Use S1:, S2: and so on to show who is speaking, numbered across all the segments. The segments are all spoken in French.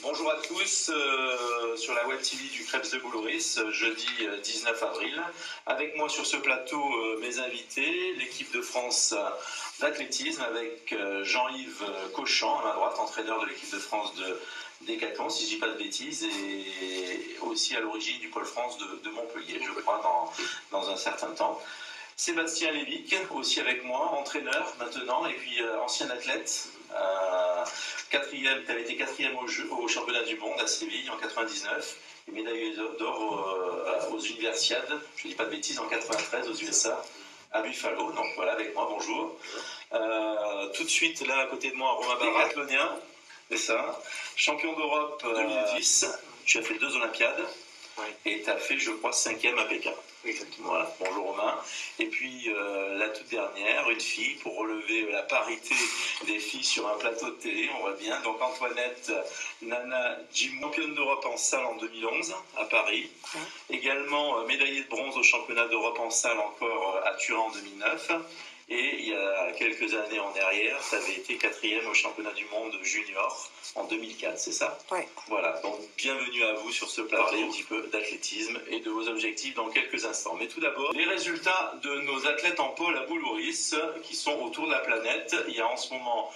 S1: Bonjour à tous sur la web TV du Crêpes de Boulouris, jeudi 19 avril. Avec moi sur ce plateau, mes invités, l'équipe de France d'athlétisme avec Jean-Yves Cauchan, à ma droite, entraîneur de l'équipe de France de décathlon, si je ne dis pas de bêtises, et aussi à l'origine du Pôle France de Montpellier, je crois, dans un certain temps. Sébastien Lévic, aussi avec moi, entraîneur maintenant, et puis ancien athlète. Tu avais été quatrième au championnat du monde à Séville en 99 et médaillé d'or aux Universiades, je ne dis pas de bêtises, en 93 aux USA, à Buffalo. Donc voilà, avec moi, bonjour. Tout de suite, là, à côté de moi, Romain Barra, décathlonien, c'est ça, champion d'Europe 2010, tu as fait 2 Olympiades. Oui. Et tu as fait, je crois, 5e à Pékin. Exactement. Voilà. Bonjour Romain. Et puis la toute dernière, une fille, pour relever la parité des filles sur un plateau de télé, on voit bien. Donc Antoinette Nana Jim, championne d'Europe en salle en 2011 à Paris. Également médaillée de bronze au championnat d'Europe en salle encore à Turin en 2009. Et il y a quelques années en arrière, tu avais été 4e au championnat du monde junior en 2004, c'est ça? Oui. Voilà, donc bienvenue à vous sur ce plateau, parler un petit peu d'athlétisme et de vos objectifs dans quelques instants. Mais tout d'abord, les résultats de nos athlètes en pôle à Boulouris qui sont autour de la planète. Il y a en ce moment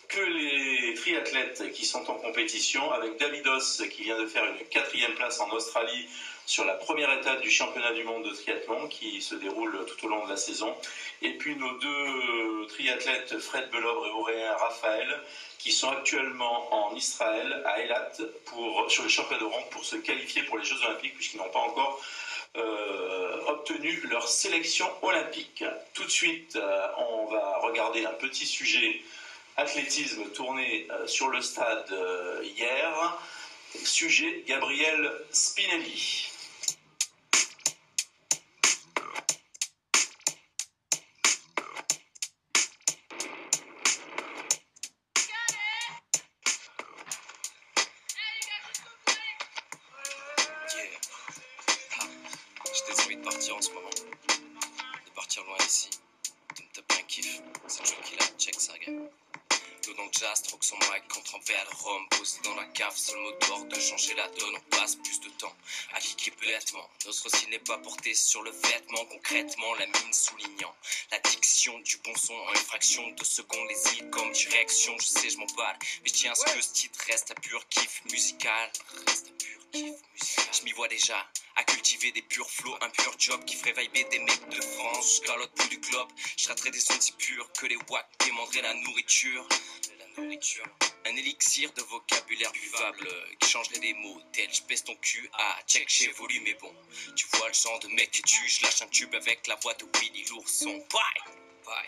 S1: que les triathlètes qui sont en compétition, avec Davidos qui vient de faire une 4e place en Australie sur la première étape du championnat du monde de triathlon qui se déroule tout au long de la saison. Et puis nos 2 triathlètes, Fred Belobre et Auréen Raphaël, qui sont actuellement en Israël, à Eilat, sur le championnat de Rome pour se qualifier pour les Jeux Olympiques, puisqu'ils n'ont pas encore obtenu leur sélection olympique. Tout de suite, on va regarder un petit sujet athlétisme tourné sur le stade hier. Sujet Gabriel Spinelli.
S2: J'ai des envies de partir en ce moment, de partir loin d'ici, de me taper un kiff, c'est Joe qui l'a, check ça, gars. L'eau dans le jazz, troque son mic contre un verre de rhum, posé dans la cave, seul mot d'ordre de changer la donne, on passe plus de temps à kicker bêtement. Notre style n'est pas porté sur le vêtement, concrètement la mine soulignant l'addiction du bon son en une fraction de seconde, les îles comme direction, je sais je m'emballe, mais je tiens à ce que ce titre reste à pur kiff musical, je m'y vois déjà à cultiver des purs flots, un pur job qui ferait vibrer des mecs de France jusqu'à l'autre bout du globe. Je raterais des ondes si pures que les wacks démanderaient la nourriture. Un élixir de vocabulaire buvable qui changerait des mots tels je baisse ton cul à check chez volume. Mais bon, tu vois le genre de mec que tu, je lâche un tube avec la voix de Willy l'ourson. Bye bye.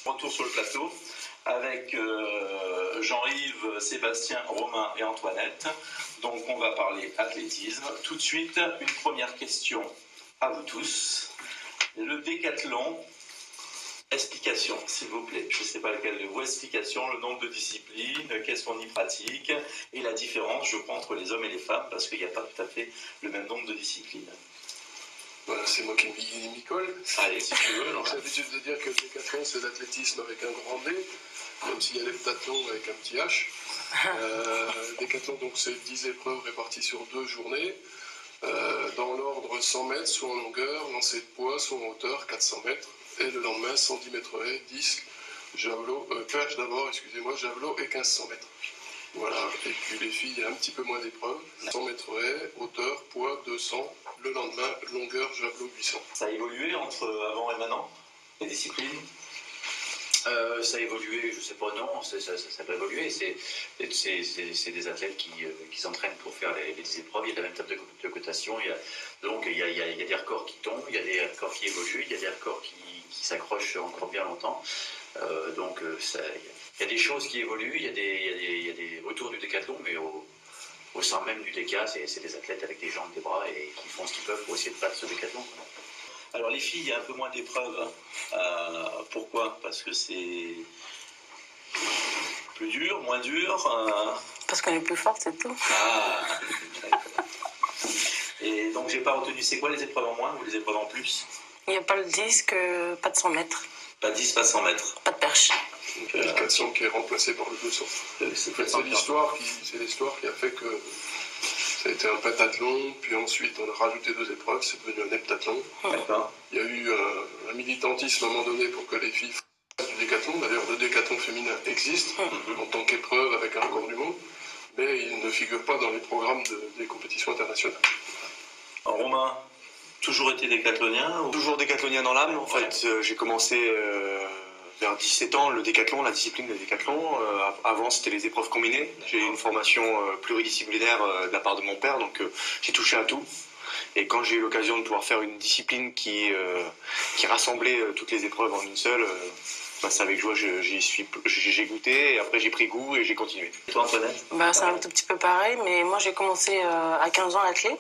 S1: Retour sur le plateau avec Jean-Yves, Sébastien, Romain et Antoinette. Donc on va parler athlétisme. Tout de suite, une première question à vous tous. Le décathlon, explication s'il vous plaît. Je ne sais pas lequel de vous. Explication, le nombre de disciplines, qu'est-ce qu'on y pratique et la différence, je crois, entre les hommes et les femmes parce qu'il n'y a pas tout à fait le même nombre de disciplines.
S3: Voilà, c'est moi qui m'y colle.
S1: Allez, si tu veux.
S3: J'ai l'habitude de dire que le décathlon, c'est l'athlétisme avec un grand D, même s'il y a l'heptathlon avec un petit H. Le décathlon, donc, c'est 10 épreuves réparties sur 2 journées. Dans l'ordre 100 mètres, soit en longueur, lancer de poids, soit en hauteur, 400 mètres. Et le lendemain, 110 mètres haies, disque, javelot, perche d'abord, excusez-moi, javelot et 1500 mètres. Voilà, et puis les filles, il y a un petit peu moins d'épreuves. 100 mètres haies, hauteur, poids, 200. Le lendemain, longueur, javelot, 800.
S1: Ça a évolué entre avant et maintenant, les disciplines?
S4: Ça a évolué, je ne sais pas, non, ça n'a pas évolué. C'est des athlètes qui s'entraînent pour faire les épreuves. Il y a la même table de cotation. Donc il y a des records qui tombent, il y a des records qui évoluent, il y a des records qui s'accrochent encore bien longtemps. Il y a des choses qui évoluent, il y a des retours du décathlon, mais au sein même du DK, c'est des athlètes avec des jambes, des bras et qui font ce qu'ils peuvent pour essayer de battre ce décathlon.
S1: Alors les filles, il y a un peu moins d'épreuves. Pourquoi? Parce que c'est plus dur, moins dur.
S5: Parce qu'on est plus forte, c'est tout.
S1: Ah. Et donc j'ai pas retenu, c'est quoi les épreuves en moins ou les épreuves en plus?
S5: Il n'y a pas le disque, pas de 100 mètres,
S1: Pas 10, pas 100 mètres.
S5: pas de perche.
S3: Donc, le 400 qui est remplacé par le 200.
S1: C'est
S3: C'est l'histoire qui a fait que ça a été un pentathlon, puis ensuite on a rajouté 2 épreuves, c'est devenu un heptathlon.
S1: D'accord.
S3: Il y a eu un militantisme à un moment donné pour que les filles fassent du décathlon. D'ailleurs, le décathlon féminin existe en tant qu'épreuve avec un record du monde, mais il ne figure pas dans les programmes des compétitions internationales.
S1: Romain, toujours été décathlonien ou...
S6: Toujours décathlonien dans l'âme. En fait, j'ai commencé vers 17 ans le décathlon, la discipline de décathlon. Avant, c'était les épreuves combinées. J'ai eu une formation pluridisciplinaire de la part de mon père, donc j'ai touché à tout. Et quand j'ai eu l'occasion de pouvoir faire une discipline qui rassemblait toutes les épreuves en une seule, c'est avec joie j'ai goûté, et après j'ai pris goût et j'ai continué.
S1: Et toi, Antoinette?
S5: C'est un tout petit peu pareil, mais moi j'ai commencé à 15 ans à l'athlé.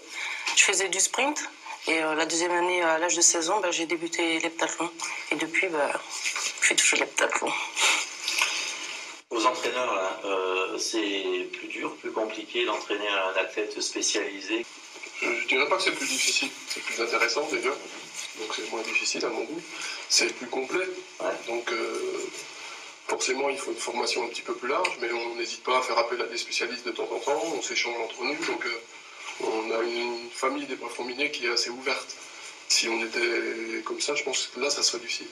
S5: Je faisais du sprint. Et la deuxième année, à l'âge de 16 ans, j'ai débuté l'heptathlon. Et depuis, je fais toujours l'heptathlon.
S1: Aux entraîneurs, là, c'est plus dur, plus compliqué d'entraîner un athlète spécialisé?
S3: Je ne dirais pas que c'est plus difficile, c'est plus intéressant déjà, donc c'est moins difficile à mon goût. C'est plus complet, donc forcément il faut une formation un petit peu plus large, mais on n'hésite pas à faire appel à des spécialistes de temps en temps, on s'échange entre nous, donc on a une famille d'épreuves combinées qui est assez ouverte. Si on était comme ça, je pense que là ça serait difficile.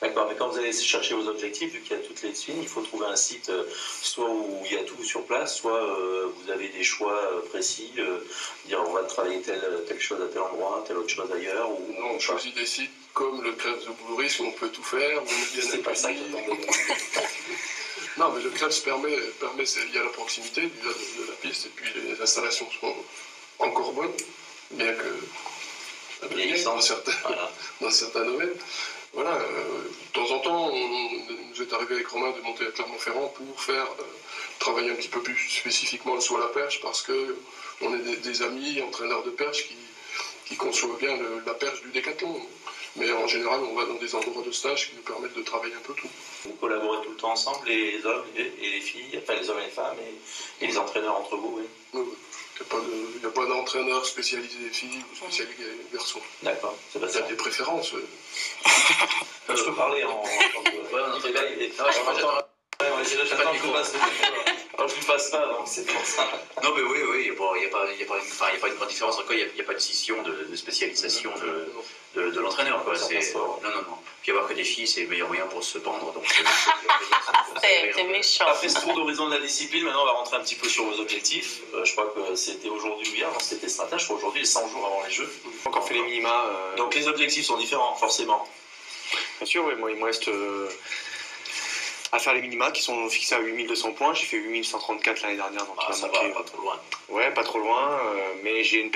S1: D'accord, mais quand vous allez chercher vos objectifs, vu qu'il y a toutes les disciplines, il faut trouver un site soit où il y a tout sur place, soit vous avez des choix précis, dire on va travailler telle chose à tel endroit, telle autre chose ailleurs. Ou
S3: non, on choisit des sites comme le Krebs de Boulouris où on peut tout faire, où on est bien
S1: c'est pas ça
S3: accueilli.
S1: que
S3: Non, mais le Krebs permet il y a la proximité de la piste, et puis les installations sont encore bonnes, bien que dans certains domaines. Voilà, de temps en temps, on nous est arrivé avec Romain de monter à Clermont-Ferrand pour faire travailler un petit peu plus spécifiquement le saut à la perche, parce qu'on est des amis entraîneurs de perche qui conçoivent bien la perche du décathlon. Mais en général, on va dans des endroits de stage qui nous permettent de travailler un peu tout.
S1: vous collaborez tout le temps ensemble, les hommes et les filles, enfin les hommes et les femmes, et les entraîneurs entre vous, oui.
S3: Oui. Il n'y a pas d'entraîneur spécialisé filles ou spécialisé garçons.
S1: D'accord, c'est pas
S3: Il y a
S1: ça.
S3: des préférences.
S1: Je peux parler en... Alors je lui passe pas, donc c'est pour ça.
S4: Non, mais oui, il n'y a pas une grande différence. Encore, il n'y a pas de scission de spécialisation de l'entraîneur. Quoi. Non. Puis avoir que des filles, c'est le meilleur moyen pour se pendre. Donc,
S5: T'es méchant.
S1: Après ce tour d'horizon de la discipline, maintenant on va rentrer un petit peu sur vos objectifs. Je crois que c'était aujourd'hui ou hier, non, c'était ce matin, je crois aujourd'hui, les 100 jours avant les Jeux.
S6: Donc on fait les minima.
S1: Donc les objectifs sont différents, forcément.
S6: Bien sûr, oui, moi il me reste à faire les minima qui sont fixés à 8200 points. J'ai fait 8134 l'année dernière, donc
S1: Ça va, pas trop loin.
S6: Ouais, pas trop loin, mais j'ai une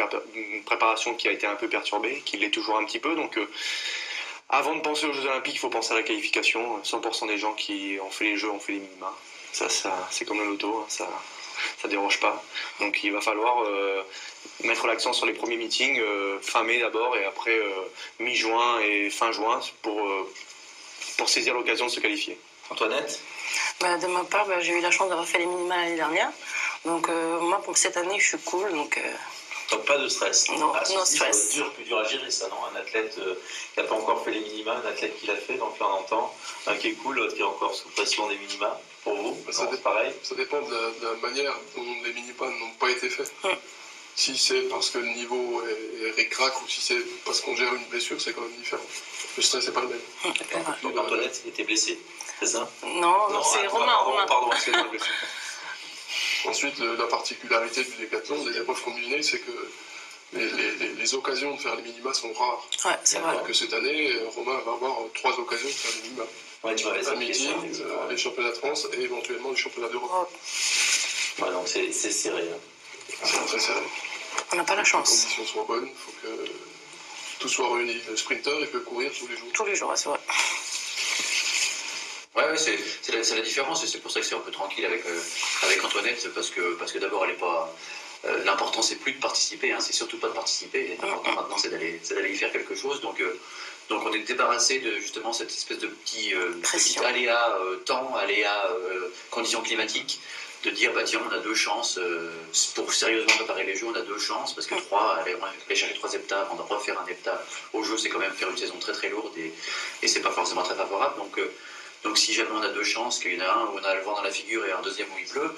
S6: préparation qui a été un peu perturbée, qui l'est toujours un petit peu, donc avant de penser aux Jeux Olympiques, il faut penser à la qualification. 100% des gens qui ont fait les Jeux ont fait les minima. Ça c'est comme le loto, hein, ça déroge pas. Donc il va falloir mettre l'accent sur les premiers meetings, fin mai d'abord, et après mi-juin et fin juin, pour saisir l'occasion de se qualifier.
S1: Antoinette?
S5: De ma part, j'ai eu la chance d'avoir fait les minima l'année dernière. Donc moi, pour cette année, je suis cool. Donc
S1: pas de stress.
S5: Non, no
S1: Ça
S5: stress.
S1: va être plus dur à gérer ça, non? Un athlète qui n'a pas encore fait les minima, un athlète qui l'a fait, donc là on entend. Un qui est cool, l'autre qui est encore sous pression des minima. Pour vous, c'est pareil?
S3: Ça dépend de la manière dont les minima n'ont pas été faits. Si c'est parce que le niveau est ric-rac ou si c'est parce qu'on gère une blessure, c'est quand même différent. Le stress n'est pas le même.
S1: Donc Antoinette était blessée, c'est ça?
S5: Non, c'est Romain.
S1: Pardon, excusez-moi, blessée.
S3: Ensuite, la particularité du décathlon, des épreuves combinées, c'est que les occasions de faire les minima sont rares.
S5: Ouais, c'est vrai.
S3: Alors que cette année, Romain va avoir 3 occasions de faire les minima.
S1: Ouais, tu m'avais
S3: Un meeting, les championnats de France et éventuellement les championnats d'Europe.
S1: Ouais, donc c'est serré.
S3: C'est très serré.
S5: On n'a pas la
S3: Les
S5: chance.
S3: conditions soient bonnes, il faut que tout soit réuni. Le sprinter, il peut courir tous les jours.
S5: Tous les jours, c'est vrai.
S4: Ouais, c'est la différence, et c'est pour ça que c'est un peu tranquille avec Antoinette, parce que d'abord, elle est pas. L'important, c'est plus de participer, hein, c'est surtout pas de participer. L'important maintenant, c'est d'aller y faire quelque chose. Donc on est débarrassé de justement cette espèce de petit aléa temps, aléa conditions climatiques. de dire bah tiens on a 2 chances pour sérieusement préparer les jeux, on a 2 chances parce que 3 aller chercher 3 heptas avant de refaire un hepta au jeu, c'est quand même faire une saison très très lourde et c'est pas forcément très favorable. Donc si jamais on a 2 chances, qu'il y en a un où on a le vent dans la figure et un deuxième où il pleut,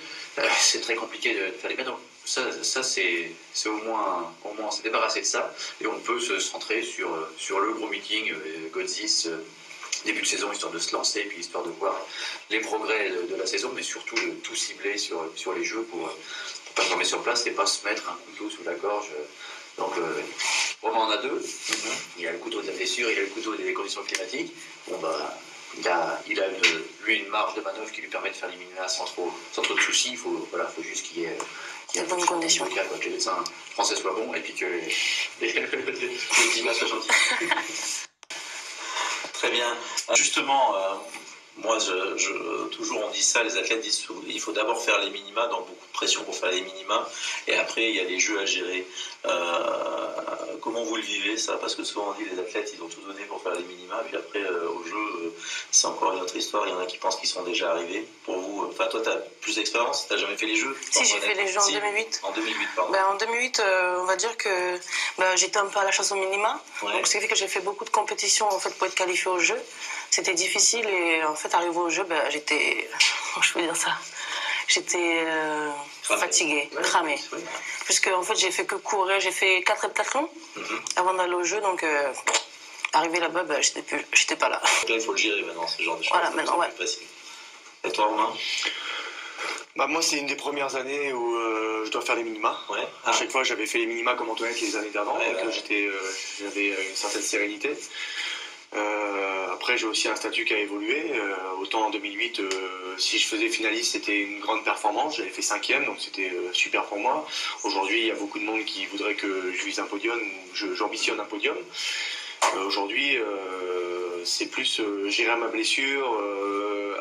S4: c'est très compliqué de faire les mettre. Donc ça c'est au moins on s'est débarrassé de ça et on peut se centrer sur le gros meeting Godzis début de saison, histoire de se lancer, puis histoire de voir les progrès de la saison, mais surtout de tout cibler sur les jeux pour pas tomber sur place et pas se mettre un couteau sous la gorge. Donc, vraiment, on en a 2. Il y a le couteau de la blessure, il y a le couteau des conditions climatiques. Bon, bah, il a une marge de manœuvre qui lui permet de faire les minima sans trop de soucis. Il faut juste qu'il y ait
S5: de bonnes conditions.
S4: Que les médecins français soient bons et puis que les climats soient gentils.
S1: Très bien. Justement, moi, toujours on dit ça, les athlètes disent il faut d'abord faire les minima, donc beaucoup de pression pour faire les minima, et après il y a les jeux à gérer. Comment vous le vivez ça? Parce que souvent on dit les athlètes ils ont tout donné pour faire les minima, puis après au jeu c'est encore une autre histoire. Il y en a qui pensent qu'ils sont déjà arrivés. Pour vous, enfin toi tu as plus d'expérience, tu n'as jamais fait les jeux?
S5: Si, j'ai fait les jeux en 2008.
S1: En 2008, pardon.
S5: En 2008, on va dire que j'étais un peu à la chasse aux minima, donc ce qui fait que j'ai fait beaucoup de compétitions en fait, pour être qualifiée au jeu. C'était difficile et en fait, arrivé au jeu, j'étais, je peux dire ça, j'étais fatiguée, cramée.
S1: Oui.
S5: Puisque en fait, j'ai fait que courir, j'ai fait 4 heptathlons avant d'aller au jeu, donc arrivé là-bas, j'étais pas là.
S1: Donc là, il faut le gérer maintenant, ce genre de choses.
S5: Voilà, maintenant, ouais.
S1: Plus facile. Et toi, Romain?
S6: Moi, c'est une des premières années où je dois faire les minima.
S1: Ouais.
S6: À chaque fois, j'avais fait les minima comme Antoinette les années d'avant, donc j'avais une certaine sérénité. Après, j'ai aussi un statut qui a évolué. Autant en 2008, si je faisais finaliste, c'était une grande performance. J'avais fait 5e, donc c'était super pour moi. Aujourd'hui, il y a beaucoup de monde qui voudrait que je vise un podium ou j'ambitionne un podium. Aujourd'hui, c'est plus gérer ma blessure,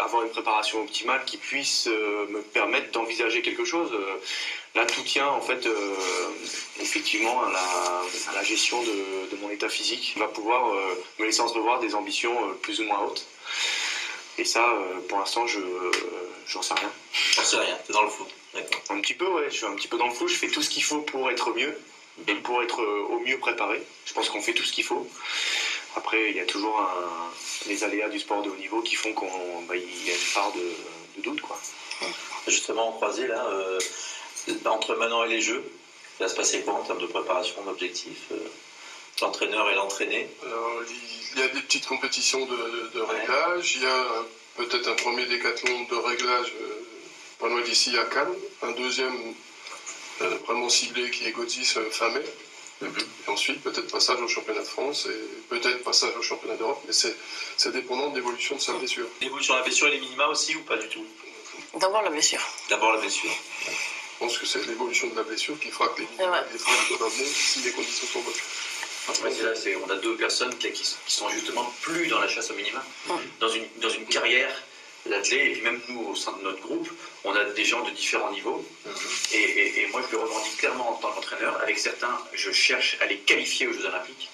S6: avoir une préparation optimale qui puisse me permettre d'envisager quelque chose. Là, tout tient en fait effectivement à la gestion de mon état physique. Il va pouvoir me laisser entrevoir des ambitions plus ou moins hautes. Et ça, pour l'instant, j'en sais rien.
S1: J'en sais rien, t'es dans le flou. D'accord.
S6: Un petit peu, ouais, je suis un petit peu dans le flou. Je fais tout ce qu'il faut pour être mieux et pour être au mieux préparé. Je pense qu'on fait tout ce qu'il faut. Après, il y a toujours les aléas du sport de haut niveau qui font qu'il y a une part de doute, quoi.
S1: Justement, en croisé, là, entre maintenant et les Jeux, ça va se passer quoi en termes de préparation, d'objectifs, l'entraîneur et l'entraîné?
S3: Alors, il y a des petites compétitions de réglage. Il y a peut-être un premier décathlon de réglage pas loin d'ici à Cannes. Un deuxième vraiment ciblé qui est Godzis fin mai. Et ensuite, peut-être passage au championnat de France et peut-être passage au championnat d'Europe. Mais c'est dépendant de l'évolution de sa blessure.
S1: L'évolution de la blessure et les minima aussi ou pas du tout?
S5: D'abord la blessure.
S1: D'abord la blessure.
S3: Je pense que c'est l'évolution de la blessure qui fera que les minima doivent amener si les conditions sont bonnes.
S4: On a 2 personnes qui sont justement plus dans la chasse au minima, dans une carrière d'athlètes, et puis même nous au sein de notre groupe, on a des gens de différents niveaux, et moi je le revendique clairement en tant qu'entraîneur. Avec certains, je cherche à les qualifier aux Jeux Olympiques.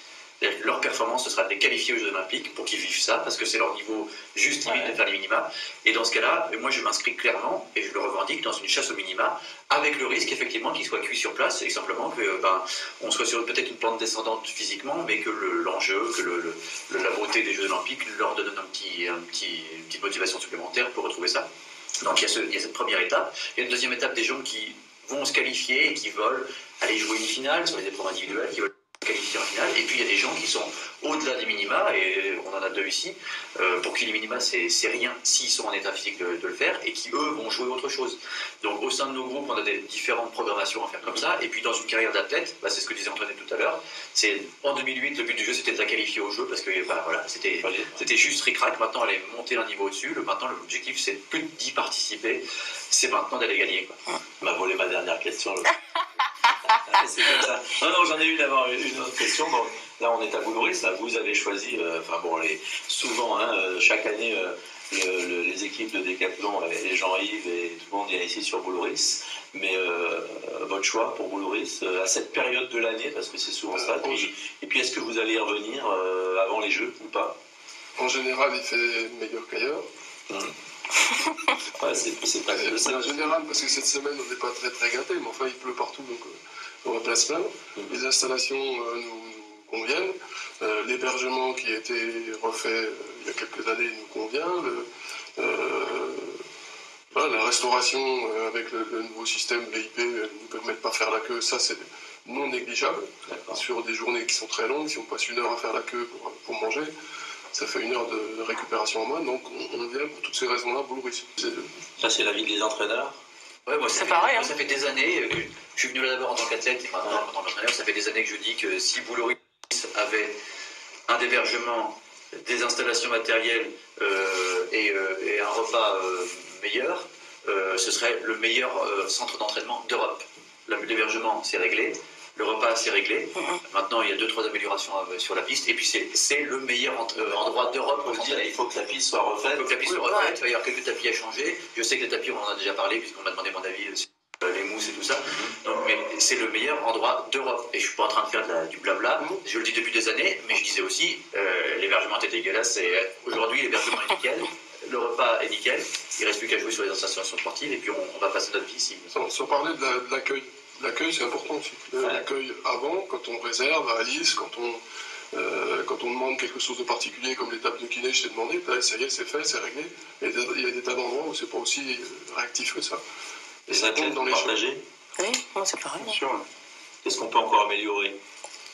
S4: Leur performance, ce sera de les qualifier aux Jeux Olympiques pour qu'ils vivent ça, parce que c'est leur niveau juste limite de faire les minima. Et dans ce cas-là, moi je m'inscris clairement, et je le revendique, dans une chasse aux minima, avec le risque effectivement qu'ils soient cuits sur place, et simplement que on soit sur peut-être une pente descendante physiquement, mais que l'enjeu, que la beauté des Jeux Olympiques leur donne une petite motivation supplémentaire pour retrouver ça. Donc il y a cette première étape. Il y a une deuxième étape des gens qui vont se qualifier et qui veulent aller jouer une finale sur les épreuves individuelles, qui veulent qualifiés en finale, et puis il y a des gens qui sont au-delà des minima, et on en a 2 ici, pour qui les minima c'est rien s'ils sont en état physique de le faire, et qui eux vont jouer autre chose. Donc au sein de nos groupes, on a des différentes programmations à faire comme ça, et puis dans une carrière d'athlète, c'est ce que disait Antoine tout à l'heure, c'est en 2008, le but du jeu c'était de la qualifier au jeu, parce que c'était juste ric-rac. Maintenant elle est montée un niveau au-dessus, maintenant l'objectif c'est plus d'y participer, c'est maintenant d'aller gagner, quoi.
S1: m'a volé ma dernière question. C'est comme ça. Non, j'en ai eu d'abord une autre question. Bon, là, on est à Boulouris. Vous avez choisi, souvent, chaque année, les équipes de Décathlon et Jean-Yves et tout le monde vient ici sur Boulouris. Mais votre choix pour Boulouris, à cette période de l'année, parce que c'est souvent ça. Et puis, est-ce que vous allez y revenir avant les Jeux ou pas?
S3: En général, il fait meilleur qu'ailleurs.
S1: Ouais, c'est pas que
S3: C'est
S1: ça.
S3: en général, parce que cette semaine, on n'est pas très très gâtés, mais enfin, il pleut partout, donc on va pas se plaindre. Les installations nous conviennent. L'hébergement qui a été refait il y a quelques années nous convient. Voilà, la restauration avec le nouveau système BIP nous permet de ne pas faire la queue, ça c'est non négligeable.
S1: D'accord.
S3: Sur des journées qui sont très longues, si on passe 1 heure à faire la queue pour manger, ça fait 1 heure de récupération en moins, donc on vient pour toutes ces raisons-là, Boulou-Riss.
S1: Ça, c'est l'avis des entraîneurs.
S4: Ouais, moi,
S5: C'est pareil,
S4: moi,
S5: hein.
S4: ça fait des années que je suis venu là d'abord en tant qu'athlète et maintenant en tant qu'entraîneur. Ça fait des années que je dis que si Boulou-Riss avait un hébergement, des installations matérielles et un repas meilleur, ce serait le meilleur centre d'entraînement d'Europe. L'hébergement, c'est réglé. Le repas, c'est réglé. Maintenant, il y a 2-3 améliorations sur la piste. Et puis, c'est le meilleur endroit d'Europe pour s'entraîner.
S1: Il faut que la piste soit refaite.
S4: Il faut que la piste soit refaite. Il va y avoir quelques tapis à changer. Je sais que les tapis, on en a déjà parlé, puisqu'on m'a demandé mon avis sur les mousses et tout ça. Donc, mais c'est le meilleur endroit d'Europe. Et je suis pas en train de faire du blabla. Je le dis depuis des années, mais je disais aussi, l'hébergement était dégueulasse. Et aujourd'hui, l'hébergement est nickel. Le repas est nickel. Il ne reste plus qu'à jouer sur les installations sportives. Et puis, on va passer notre vie ici.
S3: Sans parler de l'accueil. L'accueil, c'est important aussi. L'accueil avant, quand on réserve à Alice, quand on demande quelque chose de particulier, comme l'étape de kiné, je t'ai demandé, ça y est, c'est fait, c'est réglé. Et il y a des tas d'endroits où c'est pas aussi réactif que ça.
S1: Et ça compte dans les partagés.
S5: Oui, moi c'est pareil.
S6: Bien sûr.
S1: Qu'est-ce qu'on peut encore améliorer?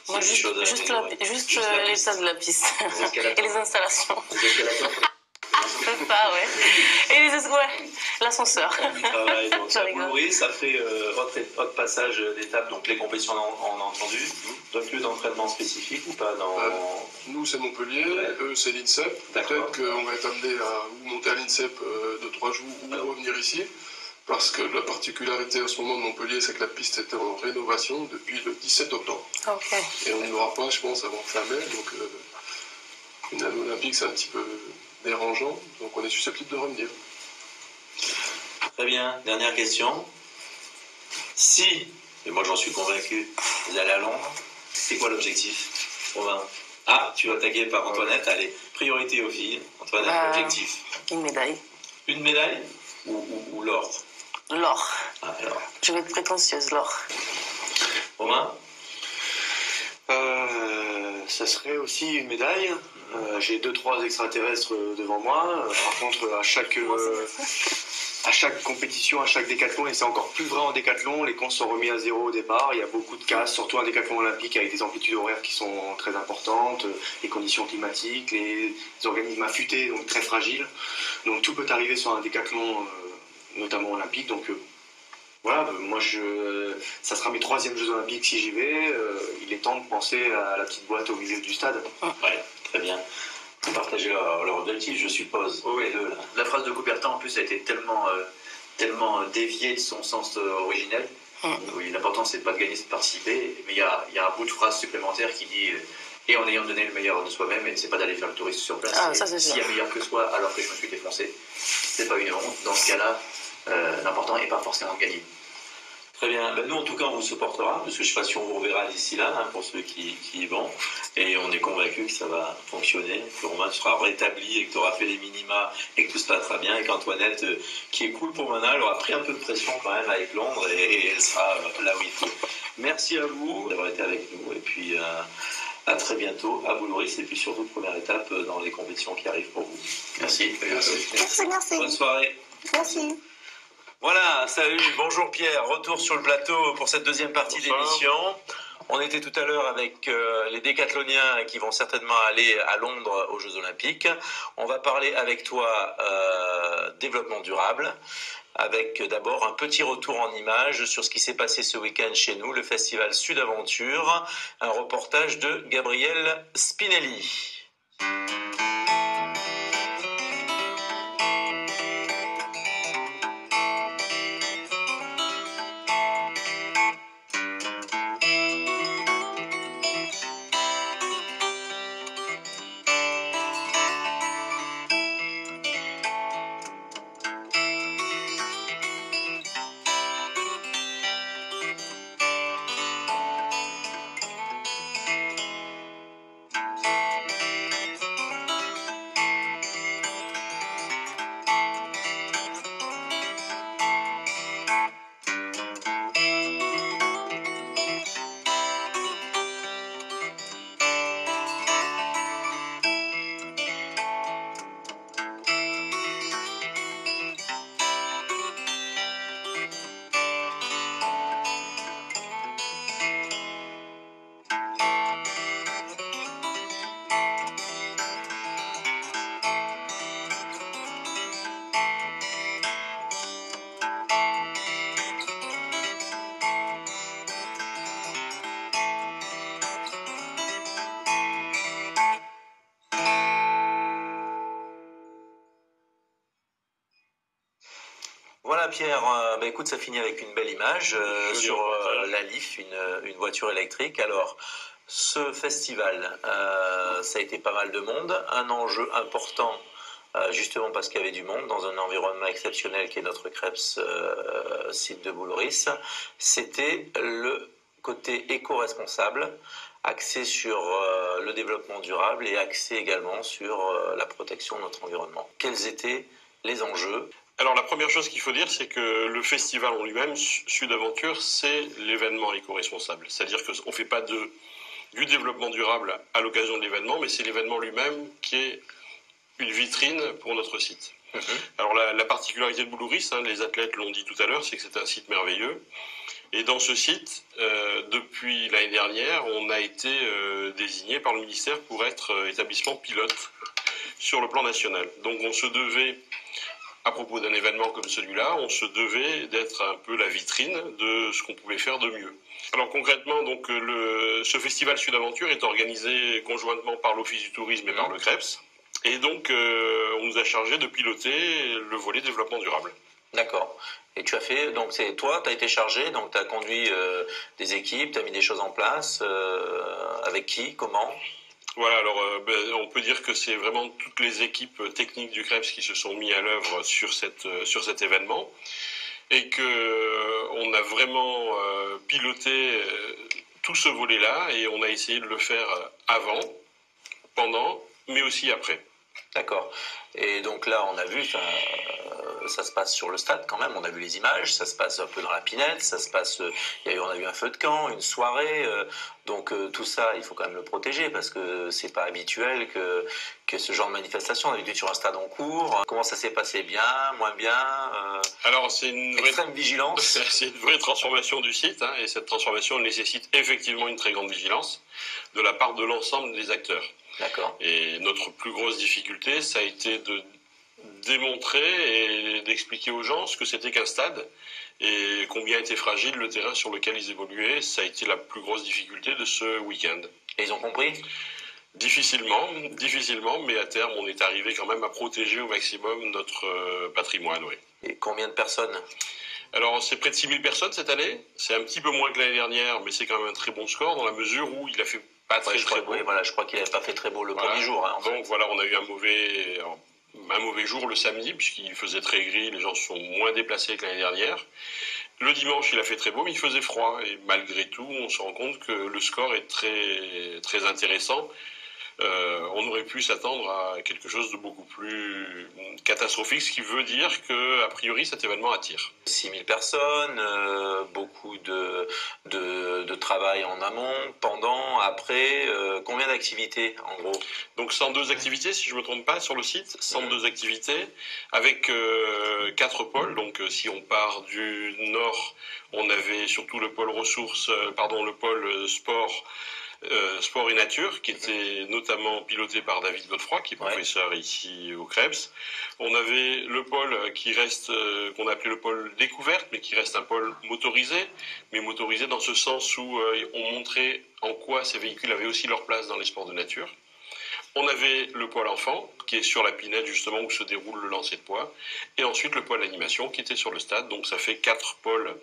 S5: Moi, juste l'état de la piste et les installations.
S4: Les escalators.
S5: Peut pas, ouais. Et l'ascenseur.
S1: Du travail, donc
S5: Je
S1: à
S5: rigole.
S1: Boulou-Riss, après autre passage d'étape, donc les compétitions on a entendu. Donc lieu d'entraînement spécifique ou pas dans...
S3: Nous, c'est Montpellier, eux, c'est l'INSEP.
S1: D'accord.
S3: Peut-être qu'on va être amené à monter à l'INSEP de 3 jours ou revenir ici. Parce que la particularité en ce moment de Montpellier, c'est que la piste était en rénovation depuis le 17 octobre.
S5: Ok.
S3: Et on n'y aura pas, je pense, avant fin mai. Donc, une année olympique, c'est un petit peu dérangeant. Donc, on est susceptible de revenir.
S1: Très bien, dernière question. Si, et moi j'en suis convaincu, vous allez à Londres, c'est quoi l'objectif, Romain? Ah, tu vas attaquer par Antoinette, allez, priorité aux filles. Antoinette, objectif.
S5: Une médaille.
S1: Une médaille ou l'or?
S5: L'or.
S1: Ah, alors.
S5: Je vais être prétentieuse, l'or.
S1: Romain?
S6: Ça serait aussi une médaille. J'ai 2-3 extraterrestres devant moi. Par contre, à chaque compétition, à chaque décathlon, et c'est encore plus vrai en décathlon, les comptes sont remis à zéro au départ. Il y a beaucoup de casses, surtout un décathlon olympique avec des amplitudes horaires qui sont très importantes, les conditions climatiques, les organismes affûtés, donc très fragiles. Donc tout peut arriver sur un décathlon, notamment olympique. Donc voilà, moi ça sera mes 3e Jeux Olympiques si j'y vais. Il est temps de penser à la petite boîte au milieu du stade.
S1: Ouais, très bien. Vous partagez leur objectif, je suppose.
S4: Oui,
S1: les deux, là.
S4: la phrase de Coubertin, en plus, a été tellement déviée de son sens originel. Oui, l'important, c'est pas de gagner, c'est de participer. Mais il y a un bout de phrase supplémentaire qui dit et en ayant donné le meilleur de soi-même, et c'est pas d'aller faire le touriste sur place.
S5: Ah, ça, c'est
S4: s'il y a meilleur que soi, alors que je me suis défoncé, c'est pas une honte. Dans ce cas-là, l'important n'est pas forcément de gagner.
S1: Très bien. Ben, nous, en tout cas, on vous supportera, parce que je ne sais pas si on vous reverra d'ici là, hein, pour ceux qui y vont. Et on est convaincu que ça va fonctionner, que Romain sera rétabli et que tu auras fait les minima et que tout se passera bien. Et qu'Antoinette, qui est cool pour maintenant, elle aura pris un peu de pression quand même avec Londres et elle sera là où il faut. Merci à vous d'avoir été avec nous. Et puis, à très bientôt à Boulou-Riss. Et puis surtout, première étape dans les compétitions qui arrivent pour vous. Merci.
S5: Merci.
S1: Bonne soirée.
S5: Merci.
S1: Voilà, salut, bonjour Pierre, retour sur le plateau pour cette deuxième partie d'émission. On était tout à l'heure avec les décathloniens qui vont certainement aller à Londres aux Jeux Olympiques. On va parler avec toi développement durable, avec d'abord un petit retour en images sur ce qui s'est passé ce week-end chez nous, le festival Sud Aventure, un reportage de Gabriel Spinelli. Voilà Pierre, écoute, ça finit avec une belle image sur la Leaf, une voiture électrique. Alors, ce festival, ça a été pas mal de monde, un enjeu important, justement parce qu'il y avait du monde dans un environnement exceptionnel qui est notre Krebs site de Boulris. C'était le côté éco-responsable, axé sur le développement durable et axé également sur la protection de notre environnement. Quels étaient les enjeux?
S7: Alors la première chose qu'il faut dire, c'est que le festival en lui-même, Sud Aventure, c'est l'événement éco-responsable. C'est-à-dire qu'on ne fait pas du développement durable à l'occasion de l'événement, mais c'est l'événement lui-même qui est une vitrine pour notre site. Alors la particularité de Boulris, les athlètes l'ont dit tout à l'heure, c'est que c'est un site merveilleux. Et dans ce site, depuis l'année dernière, on a été désigné par le ministère pour être établissement pilote sur le plan national. Donc on se devait, à propos d'un événement comme celui-là, on se devait d'être un peu la vitrine de ce qu'on pouvait faire de mieux. Alors concrètement, donc, ce festival Sud Aventure est organisé conjointement par l'Office du tourisme et par le Krebs. Et donc on nous a chargé de piloter le volet développement durable.
S1: D'accord. Et tu as fait, donc c'est toi, tu as été chargé, donc tu as conduit des équipes, tu as mis des choses en place, avec qui, comment?
S7: Voilà, alors on peut dire que c'est vraiment toutes les équipes techniques du Krebs qui se sont mis à l'œuvre sur cet événement et qu'on a vraiment piloté tout ce volet-là et on a essayé de le faire avant, pendant, mais aussi après.
S1: D'accord. Et donc là, on a vu, ça se passe sur le stade quand même, on a vu les images, ça se passe un peu dans la Pinette, ça se passe, on a eu un feu de camp, une soirée, donc tout ça, il faut quand même le protéger parce que c'est pas habituel que ce genre de manifestation, on a vu sur un stade en cours. Comment ça s'est passé? Bien, moins bien?
S7: Alors c'est une
S1: extrême vigilance.
S7: C'est une vraie transformation du site, et cette transformation nécessite effectivement une très grande vigilance de la part de l'ensemble des acteurs.
S1: D'accord.
S7: Et notre plus grosse difficulté, ça a été de démontrer et d'expliquer aux gens ce que c'était qu'un stade et combien était fragile le terrain sur lequel ils évoluaient. Ça a été la plus grosse difficulté de ce week-end.
S1: Et ils ont compris?
S7: Difficilement, mais à terme, on est arrivé quand même à protéger au maximum notre patrimoine. Oui.
S1: Et combien de personnes?
S7: Alors, c'est près de 6000 personnes cette année. C'est un petit peu moins que l'année dernière, mais c'est quand même un très bon score dans la mesure où il a fait pas très beau.
S1: Oui, voilà, je crois qu'il n'avait pas fait très beau le premier jour.
S7: Donc voilà, on a eu un mauvais jour le samedi, puisqu'il faisait très gris, les gens se sont moins déplacés que l'année dernière. Le dimanche, il a fait très beau, mais il faisait froid. Et malgré tout, on se rend compte que le score est très, très intéressant. On aurait pu s'attendre à quelque chose de beaucoup plus catastrophique, ce qui veut dire que, a priori, cet événement attire.
S1: 6000 personnes, beaucoup de travail en amont, pendant, après, combien d'activités en gros?
S7: Donc 102 activités, si je ne me trompe pas, sur le site, 102 activités, avec 4 pôles. Donc si on part du nord, on avait surtout le pôle le pôle sport et nature, qui était notamment piloté par David Godefroy, qui est professeur ici au Krebs. On avait le pôle qui reste, qu'on appelait le pôle découverte, mais qui reste un pôle motorisé, mais motorisé dans ce sens où on montrait en quoi ces véhicules avaient aussi leur place dans les sports de nature. On avait le pôle enfant, qui est sur la Pinette, justement, où se déroule le lancer de poids. Et ensuite, le pôle animation, qui était sur le stade. Donc, ça fait 4 pôles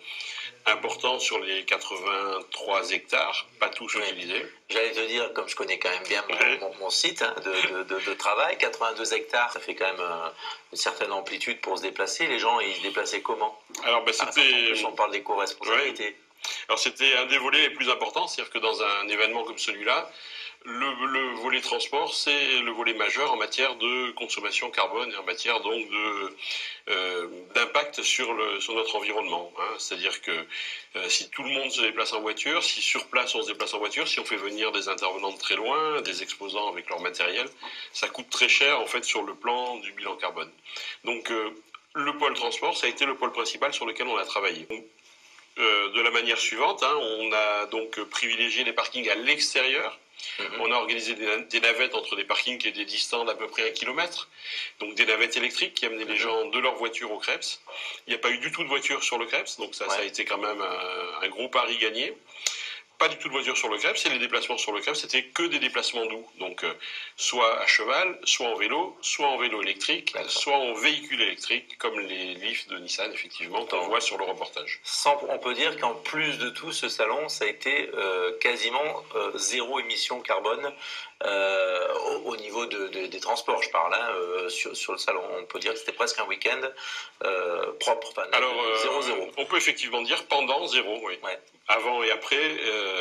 S7: importants sur les 83 hectares, pas tous utilisés.
S1: J'allais te dire, comme je connais quand même bien mon site de travail, 82 hectares, ça fait quand même une certaine amplitude pour se déplacer. Les gens, ils se déplaçaient comment?
S7: Alors, c'était...
S1: on parle d'éco-responsabilité.
S7: Alors, c'était un des volets les plus importants, c'est-à-dire que dans un événement comme celui-là, le volet transport, c'est le volet majeur en matière de consommation carbone et en matière donc d'impact sur notre environnement. C'est-à-dire que si tout le monde se déplace en voiture, si sur place on se déplace en voiture, si on fait venir des intervenants de très loin, des exposants avec leur matériel, ça coûte très cher en fait sur le plan du bilan carbone. Donc le pôle transport, ça a été le pôle principal sur lequel on a travaillé. De la manière suivante, on a donc privilégié les parkings à l'extérieur. On a organisé des navettes entre des parkings qui étaient distants d'à peu près 1 kilomètre, donc des navettes électriques qui amenaient les gens de leur voiture au Krebs. Il n'y a pas eu du tout de voiture sur le Krebs, donc ça a été quand même un gros pari gagné. pas du tout de voiture sur le Krebs, et les déplacements sur le Krebs, c'était que des déplacements doux. Donc, soit à cheval, soit en vélo électrique, soit en véhicule électrique, comme les Leaf de Nissan, effectivement, qu'on voit sur le reportage.
S4: On peut dire qu'en plus de tout, ce salon, ça a été quasiment zéro émission carbone au niveau des transports, je parle, sur le salon. On peut dire que c'était presque un week-end propre, enfin,
S7: alors,
S4: 0-0.
S7: On peut effectivement dire pendant zéro, oui.
S4: Ouais.
S7: Avant et après,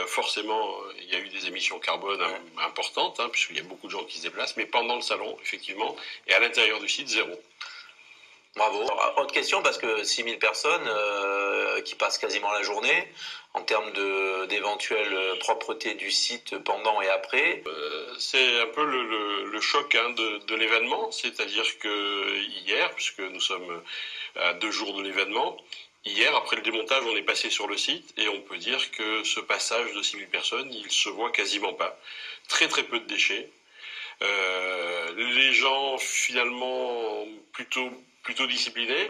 S7: forcément, il y a eu des émissions carbone importantes, puisqu'il y a beaucoup de gens qui se déplacent, mais pendant le salon, effectivement, et à l'intérieur du site, zéro.
S4: Bravo. Autre question, parce que 6000 personnes qui passent quasiment la journée, en termes d'éventuelle propreté du site pendant et après.
S7: C'est un peu le choc de l'événement, c'est-à-dire que hier, puisque nous sommes à 2 jours de l'événement, hier, après le démontage, on est passé sur le site et on peut dire que ce passage de 6000 personnes, il se voit quasiment pas. Très très peu de déchets. Les gens, finalement, plutôt disciplinés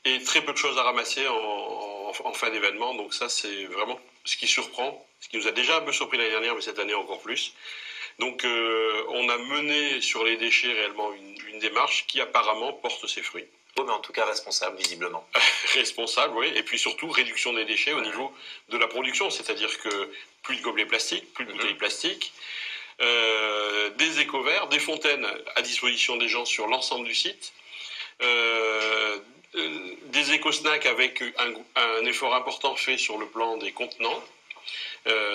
S7: et très peu de choses à ramasser en fin d'événement. Donc ça, c'est vraiment ce qui surprend, ce qui nous a déjà un peu surpris l'année dernière, mais cette année encore plus. Donc on a mené sur les déchets réellement une démarche qui apparemment porte ses fruits.
S4: Mais en tout cas responsable, visiblement.
S7: Responsable, oui. Et puis surtout, réduction des déchets au niveau de la production. C'est-à-dire que plus de gobelets plastiques, plus de bouteilles plastiques, des éco-verts, des fontaines à disposition des gens sur l'ensemble du site, des éco-snacks avec un effort important fait sur le plan des contenants.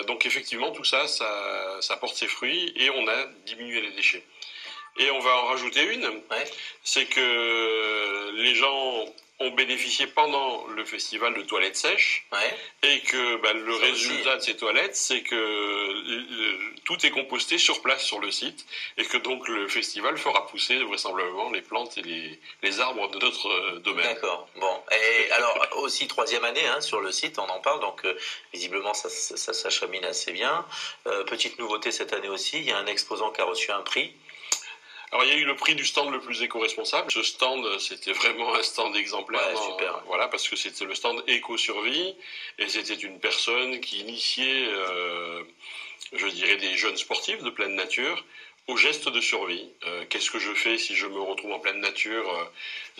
S7: Donc effectivement, tout ça, ça porte ses fruits et on a diminué les déchets. Et on va en rajouter une, c'est que les gens ont bénéficié pendant le festival de toilettes sèches et que le résultat de ces toilettes, c'est que tout est composté sur place sur le site et que donc le festival fera pousser vraisemblablement les plantes et les arbres de notre domaine.
S4: D'accord. Bon. Et alors aussi 3e année sur le site, on en parle, donc visiblement ça s'achemine assez bien. Petite nouveauté cette année aussi, il y a un exposant qui a reçu un prix.
S7: Alors, il y a eu le prix du stand le plus éco-responsable. Ce stand, c'était vraiment un stand exemplaire.
S4: Super.
S7: Voilà, parce que c'était le stand éco-survie. Et c'était une personne qui initiait, je dirais, des jeunes sportifs de pleine nature aux gestes de survie. Qu'est-ce que je fais si je me retrouve en pleine nature,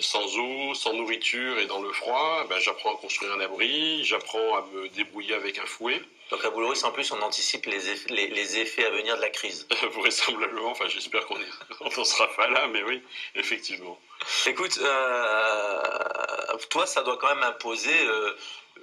S7: sans eau, sans nourriture et dans le froid? J'apprends à construire un abri, j'apprends à me débrouiller avec un fouet.
S4: Donc à Boulorris, en plus, on anticipe les effets à venir de la crise.
S7: Vraisemblablement, enfin j'espère qu'on n'en sera pas là, mais oui, effectivement.
S4: Écoute, toi, ça doit quand même imposer...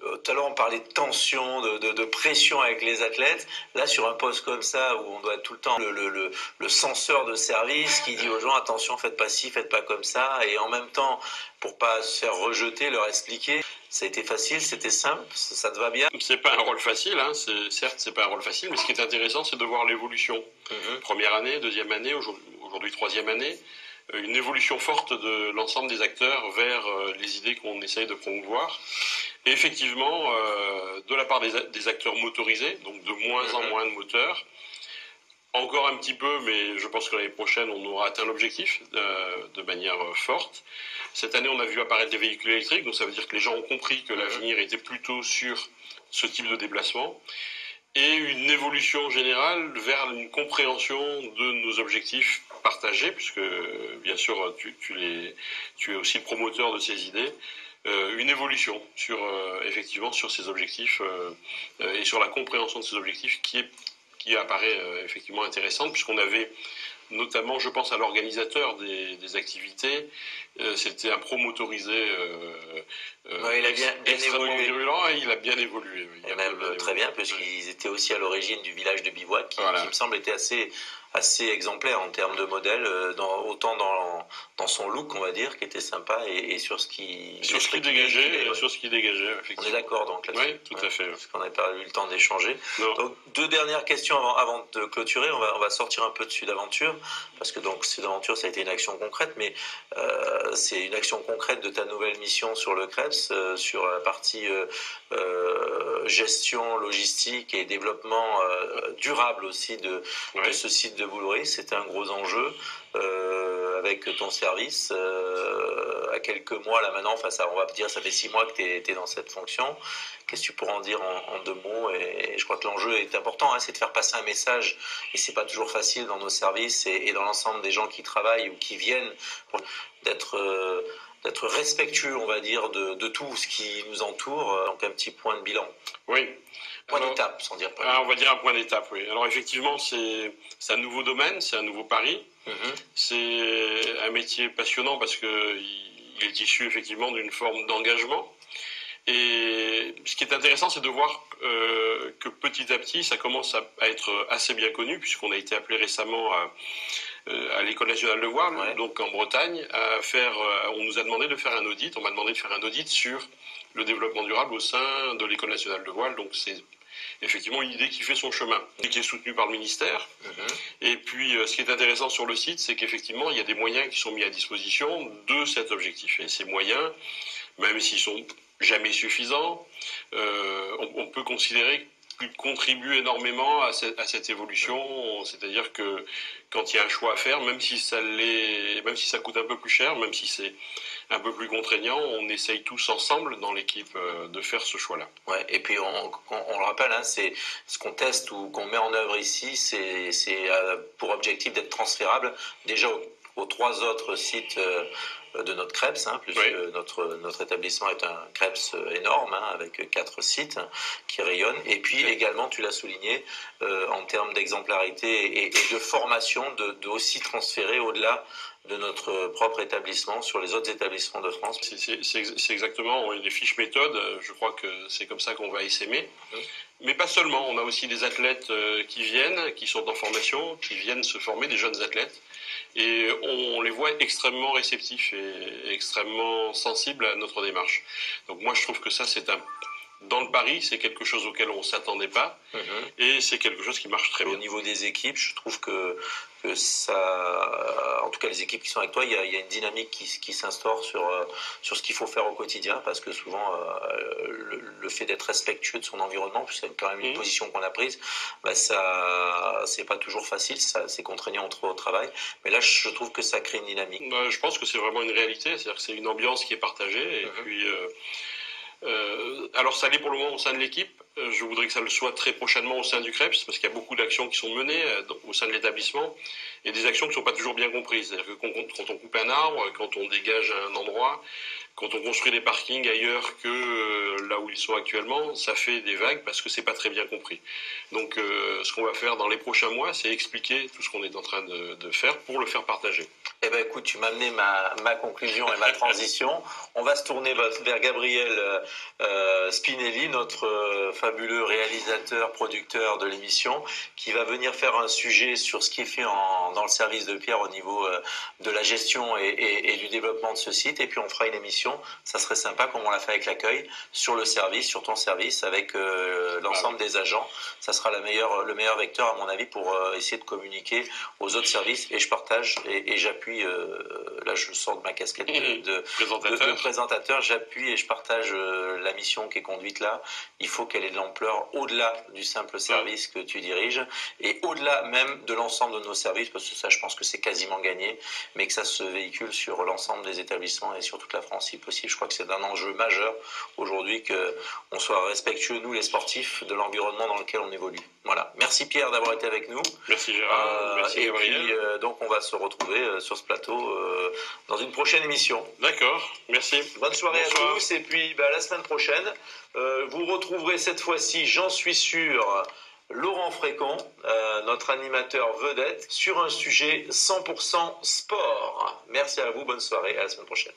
S4: tout à l'heure, on parlait de tension, de pression avec les athlètes. Là, sur un poste comme ça, où on doit être tout le temps le censeur de service qui dit aux gens, attention, faites pas ci, faites pas comme ça. Et en même temps, pour pas se faire rejeter, leur expliquer. Ça a été facile, c'était simple, ça te va bien?
S7: C'est pas un rôle facile, certes, c'est pas un rôle facile, mais ce qui est intéressant, c'est de voir l'évolution. Première année, deuxième année, aujourd'hui 3e année. Une évolution forte de l'ensemble des acteurs vers les idées qu'on essaye de promouvoir. Et effectivement, de la part des acteurs motorisés, donc de moins en moins de moteurs, encore un petit peu, mais je pense que l'année prochaine, on aura atteint l'objectif de manière forte. Cette année, on a vu apparaître des véhicules électriques, donc ça veut dire que les gens ont compris que l'avenir était plutôt sur ce type de déplacement. Et une évolution générale vers une compréhension de nos objectifs partagés, puisque bien sûr tu es aussi le promoteur de ces idées, une évolution effectivement sur ces objectifs et sur la compréhension de ces objectifs qui apparaît effectivement intéressante, puisqu'on avait notamment, je pense à l'organisateur des activités, c'était un pro motorisé
S4: il a bien
S7: extrêmement
S4: évolué.
S7: virulent et il a bien évolué.
S4: Et même très bien, puisqu'ils étaient aussi à l'origine du village de Bivouac, qui me semble était assez exemplaire en termes de modèle, autant dans son look, on va dire, qui était sympa, et sur ce qui
S7: dégageait,
S4: On est d'accord donc là-dessus.
S7: Oui, tout à fait.
S4: Parce qu'on n'avait pas eu le temps d'échanger. Donc 2 dernières questions avant de clôturer. On va sortir un peu de Sud Aventure, parce que donc Sud Aventure, ça a été une action concrète, mais c'est une action concrète de ta nouvelle mission sur le Krebs, sur la partie gestion, logistique et développement durable aussi de ce site de Boulorris. C'était un gros enjeu avec ton service
S1: quelques mois là maintenant, enfin ça, on va dire ça fait 6 mois que tu es dans cette fonction. Qu'est-ce que tu pourrais en dire en 2 mots? Et je crois que l'enjeu est important, hein, c'est de faire passer un message, et c'est pas toujours facile dans nos services et dans l'ensemble des gens qui travaillent ou qui viennent, d'être respectueux, on va dire, de tout ce qui nous entoure. Donc un petit point de bilan.
S7: Oui.
S1: Point d'étape, sans dire
S7: on va dire un point d'étape, oui. Alors effectivement, c'est un nouveau domaine, c'est un nouveau pari. C'est un métier passionnant parce qu'il est issu effectivement d'une forme d'engagement. Et ce qui est intéressant, c'est de voir que petit à petit, ça commence à être assez bien connu, puisqu'on a été appelé récemment à l'École nationale de voile, donc en Bretagne, on nous a demandé de faire un audit. On m'a demandé de faire un audit sur le développement durable au sein de l'École nationale de voile. Donc c'est effectivement une idée qui fait son chemin et qui est soutenue par le ministère. Et puis, ce qui est intéressant sur le site, c'est qu'effectivement, il y a des moyens qui sont mis à disposition de cet objectif. Et ces moyens, même s'ils sont jamais suffisants, on peut considérer qu'ils contribuent énormément à cette évolution. C'est-à-dire que quand il y a un choix à faire, même si ça coûte un peu plus cher, même si c'est un peu plus contraignant, on essaye tous ensemble dans l'équipe de faire ce choix-là.
S1: Ouais, et puis on le rappelle, hein, c'est ce qu'on teste ou qu'on met en œuvre ici, c'est pour objectif d'être transférable déjà aux 3 autres sites de notre CREPS, hein, puisque notre établissement est un CREPS énorme, hein, avec 4 sites qui rayonnent. Et puis également, tu l'as souligné, en termes d'exemplarité et de formation, de aussi transférer au-delà de notre propre établissement sur les autres établissements de France.
S7: C'est exactement les fiches méthodes, je crois que c'est comme ça qu'on va essaimer. Mais pas seulement, on a aussi des athlètes qui viennent, qui sont en formation, qui viennent se former, des jeunes athlètes. Et on les voit extrêmement réceptifs et extrêmement sensibles à notre démarche. Donc moi je trouve que ça dans le pari, c'est quelque chose auquel on ne s'attendait pas et c'est quelque chose qui marche très bien.
S1: Au niveau des équipes, je trouve que ça, en tout cas les équipes qui sont avec toi, il y a une dynamique qui s'instaure sur ce qu'il faut faire au quotidien, parce que souvent le fait d'être respectueux de son environnement, puis c'est quand même une position qu'on a prise, bah ça c'est pas toujours facile, c'est contraignant au travail, mais là je trouve que ça crée une dynamique.
S7: Je pense que c'est vraiment une réalité, c'est-à-dire que c'est une ambiance qui est partagée et puis alors ça l'est pour le moment au sein de l'équipe. Je voudrais que ça le soit très prochainement au sein du CREPS, parce qu'il y a beaucoup d'actions qui sont menées au sein de l'établissement, et des actions qui ne sont pas toujours bien comprises. C'est-à-dire que quand on coupe un arbre, quand on dégage un endroit, quand on construit des parkings ailleurs que là où ils sont actuellement, ça fait des vagues parce que c'est pas très bien compris. Donc ce qu'on va faire dans les prochains mois, c'est expliquer tout ce qu'on est en train de faire pour le faire partager.
S1: Eh ben écoute, tu m'as amené ma conclusion et ma transition. On va se tourner vers Gabriel Spinelli, notre fabuleux réalisateur, producteur de l'émission, qui va venir faire un sujet sur ce qui est fait dans le service de Pierre au niveau de la gestion et du développement de ce site. Et puis on fera une émission, ça serait sympa comme on l'a fait avec l'accueil, sur le service, sur ton service, avec l'ensemble des agents. Ça sera le meilleur vecteur à mon avis pour essayer de communiquer aux autres services. Et je partage et j'appuie, là je sors de ma casquette de présentateur, j'appuie et je partage la mission qui est conduite là. Il faut qu'elle ait de l'ampleur au-delà du simple service que tu diriges et au-delà même de l'ensemble de nos services, parce que ça je pense que c'est quasiment gagné, mais que ça se véhicule sur l'ensemble des établissements et sur toute la France si possible. Je crois que c'est un enjeu majeur aujourd'hui qu'on soit respectueux, nous les sportifs, de l'environnement dans lequel on évolue. Voilà. Merci Pierre d'avoir été avec nous.
S7: Merci Gérard. Merci Gabriel.
S1: Et puis donc on va se retrouver sur ce plateau dans une prochaine émission.
S7: D'accord, merci.
S1: Bonne soirée à tous et puis la semaine prochaine, vous retrouverez cette fois-ci, j'en suis sûr, Laurent Frécon, notre animateur vedette, sur un sujet 100% sport. Merci à vous, bonne soirée, à la semaine prochaine.